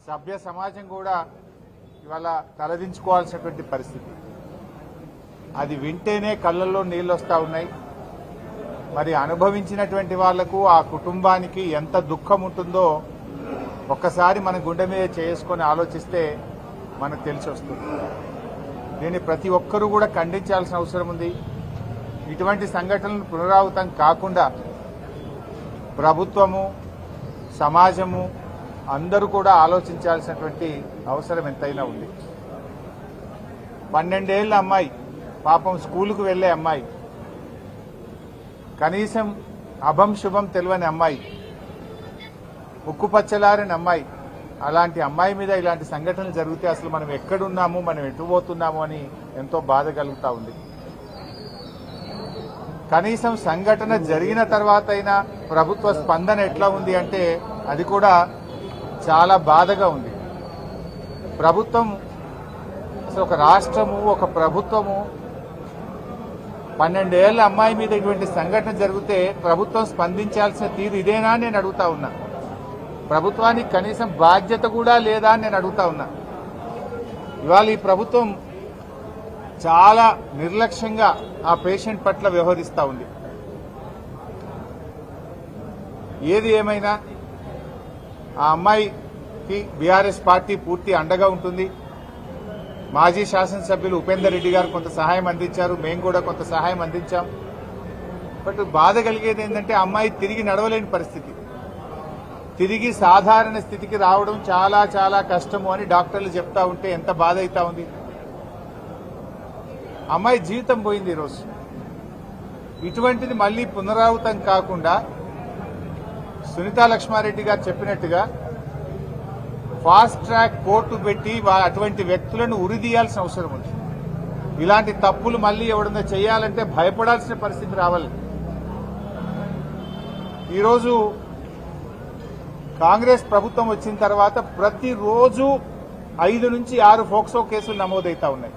సభ్య సమాజం కూడా ఇవాళ తలదించుకోవాల్సినటువంటి పరిస్థితి. అది వింటేనే కళ్ళల్లో నీళ్ళు వస్తూ ఉన్నాయి. మరి అనుభవించినటువంటి వాళ్లకు ఆ కుటుంబానికి ఎంత దుఃఖం ఉంటుందో ఒక్కసారి మన గుండె మీద చేసుకొని ఆలోచిస్తే మనకు తెలిసి వస్తుంది. దీన్ని ప్రతి ఒక్కరూ కూడా ఖండించాల్సిన అవసరం ఉంది. ఇటువంటి సంఘటనలు పునరావృతం కాకుండా ప్రభుత్వము, సమాజము అందరూ కూడా ఆలోచించాల్సినటువంటి అవసరం ఎంతైనా ఉంది. 12 ఏళ్ల అమ్మాయి, పాపం స్కూలుకు వెళ్లే అమ్మాయి, కనీసం అభం శుభం తెలియని అమ్మాయి, ఉక్కుపచ్చలారని అమ్మాయి, అలాంటి అమ్మాయి మీద ఇలాంటి సంఘటనలు జరిగితే అసలు మనం ఎక్కడున్నాము, మనం ఎటు పోతున్నాము అని ఎంతో బాధ కలుగుతా ఉంది. కనీసం సంఘటన జరిగిన తర్వాత అయినా ప్రభుత్వ స్పందన ఎట్లా ఉంది అంటే అది కూడా చాలా బాధగా ఉంది. ప్రభుత్వం అసలు ఒక రాష్ట్రము, ఒక ప్రభుత్వము 12 ఏళ్ల అమ్మాయి మీద ఇటువంటి సంఘటన జరిగితే ప్రభుత్వం స్పందించాల్సిన తీరు ఇదేనా అని నేను అడుగుతా ఉన్నా. ప్రభుత్వానికి కనీసం బాధ్యత కూడా లేదా అని నేను అడుగుతా ఉన్నా. ఇవాళ ఈ ప్రభుత్వం చాలా నిర్లక్ష్యంగా ఆ పేషెంట్ పట్ల వ్యవహరిస్తూ ఉంది. ఏది ఏమైనా ఆ అమ్మాయికి బీఆర్ఎస్ పార్టీ పూర్తి అండగా ఉంటుంది. మాజీ శాసనసభ్యులు ఉపేందర్ రెడ్డి గారు కొంత సహాయం అందించారు, మేము కూడా కొంత సహాయం అందించాం. బట్ బాధ కలిగేది ఏంటంటే అమ్మాయి తిరిగి నడవలేని పరిస్థితి, తిరిగి సాధారణ స్థితికి రావడం చాలా చాలా కష్టము అని డాక్టర్లు చెప్తా ఉంటే ఎంత బాధ అవుతా ఉంది. అమ్మాయి జీవితం పోయింది ఈరోజు. ఇటువంటిది మళ్లీ పునరావృతం కాకుండా సునీతా లక్ష్మారెడ్డి గారు చెప్పినట్టుగా ఫాస్ట్ ట్రాక్ కోర్టు పెట్టి అటువంటి వ్యక్తులను ఉరిదీయాల్సిన అవసరం ఉంది. ఇలాంటి తప్పులు మళ్లీ ఎవడన్నా చేయాలంటే భయపడాల్సిన పరిస్థితి రావాలి. ఈరోజు కాంగ్రెస్ ప్రభుత్వం వచ్చిన తర్వాత ప్రతిరోజు 5 నుంచి 6 ఫోక్సో కేసులు నమోదవుతా ఉన్నాయి.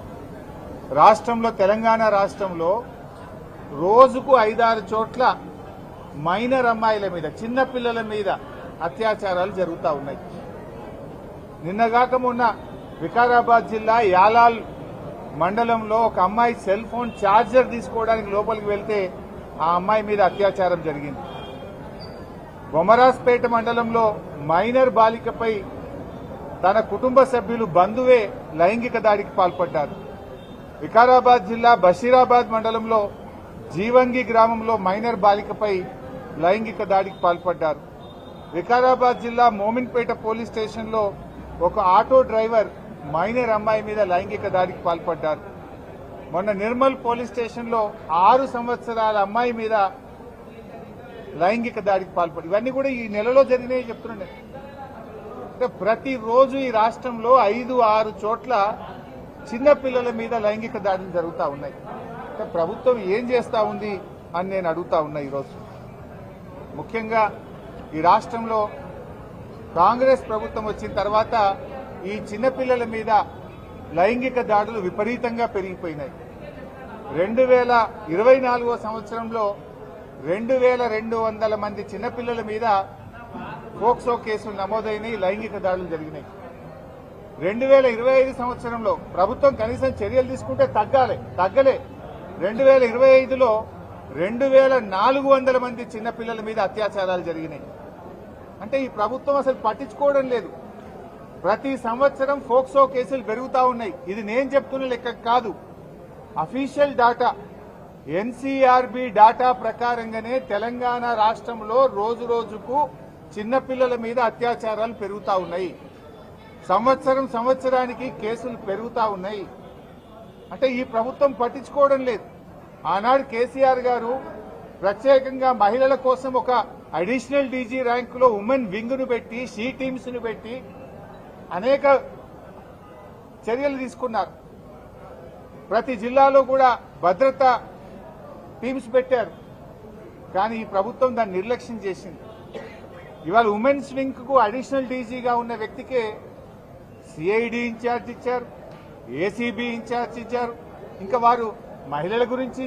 రాష్ట్రంలో, తెలంగాణ రాష్ట్రంలో రోజుకు 5-6 చోట్ల మైనర్ అమ్మాయిల మీద, చిన్న పిల్లల మీద అత్యాచారాలు జరుగుతూ ఉన్నాయి. నిన్నగాక మొన్న వికారాబాద్ జిల్లా యాలాల్ మండలంలో ఒక అమ్మాయి సెల్ ఫోన్ ఛార్జర్ తీసుకోవడానికి లోపలికి వెళ్తే ఆ అమ్మాయి మీద అత్యాచారం జరిగింది. బొమరాజ్పేట మండలంలో మైనర్ బాలికపై తన కుటుంబ సభ్యులు, బంధువే లైంగిక దాడికి పాల్పడ్డారు. వికారాబాద్ జిల్లా బషీరాబాద్ మండలంలో జీవంగి గ్రామంలో మైనర్ బాలికపై లైంగిక దాడికి పాల్పడ్డారు. వికారాబాద్ జిల్లా మోమిన్పేట పోలీస్ స్టేషన్లో ఒక ఆటో డ్రైవర్ మైనర్ అమ్మాయి మీద లైంగిక దాడికి పాల్పడ్డారు. మొన్న నిర్మల్ పోలీస్ స్టేషన్లో 6 సంవత్సరాల అమ్మాయి మీద లైంగిక దాడికి పాల్పడి, ఇవన్నీ కూడా ఈ నెలలో జరిగినాయి చెప్తున్నాను. అంటే ప్రతిరోజు ఈ రాష్ట్రంలో 5-6 చోట్ల చిన్న పిల్లల మీద లైంగిక దాడులు జరుగుతూ ఉన్నాయి. అంటే ప్రభుత్వం ఏం చేస్తూ ఉంది అని నేను అడుగుతా ఉన్నా. ఈరోజు ముఖ్యంగా ఈ రాష్ట్రంలో కాంగ్రెస్ ప్రభుత్వం వచ్చిన తర్వాత ఈ చిన్నపిల్లల మీద లైంగిక దాడులు విపరీతంగా పెరిగిపోయినాయి. 2024 సంవత్సరంలో 2200 మంది చిన్నపిల్లల మీద పోక్సో కేసులు నమోదైనాయి, లైంగిక దాడులు జరిగినాయి. 2025 సంవత్సరంలో ప్రభుత్వం కనీసం చర్యలు తీసుకుంటే తగ్గలే. 2025లో 2400 మంది చిన్నపిల్లల మీద అత్యాచారాలు జరిగినాయి. అంటే ఈ ప్రభుత్వం అసలు పట్టించుకోవడం లేదు. ప్రతి సంవత్సరం పోక్సో కేసులు పెరుగుతూ ఉన్నాయి. ఇది నేను చెప్తున్న లెక్క కాదు, అఫీషియల్ డాటా. ఎన్సీఆర్బీ డాటా ప్రకారంగానే తెలంగాణ రాష్ట్రంలో రోజు రోజుకు చిన్నపిల్లల మీద అత్యాచారాలు పెరుగుతూ ఉన్నాయి. సంవత్సరానికి కేసులు పెరుగుతూ ఉన్నాయి. అంటే ఈ ప్రభుత్వం పట్టించుకోవడం లేదు. ఆనాడు కేసీఆర్ గారు ప్రత్యేకంగా మహిళల కోసం ఒక అడిషనల్ డీజీ ర్యాంకులో ఉమెన్ వింగ్ ను పెట్టి, షీ టీమ్స్ ను పెట్టి అనేక చర్యలు తీసుకున్నారు. ప్రతి జిల్లాలో కూడా భద్రతా టీమ్స్ పెట్టారు. కానీ ఈ ప్రభుత్వం దాన్ని నిర్లక్ష్యం చేసింది. ఇవాళ ఉమెన్స్ వింగ్ కు అడిషనల్ డీజీగా ఉన్న వ్యక్తికే సిఐడి ఇన్ఛార్జ్ ఇచ్చారు, ఏసీబీ ఇన్ఛార్జ్ ఇచ్చారు. ఇంకా వారు మహిళల గురించి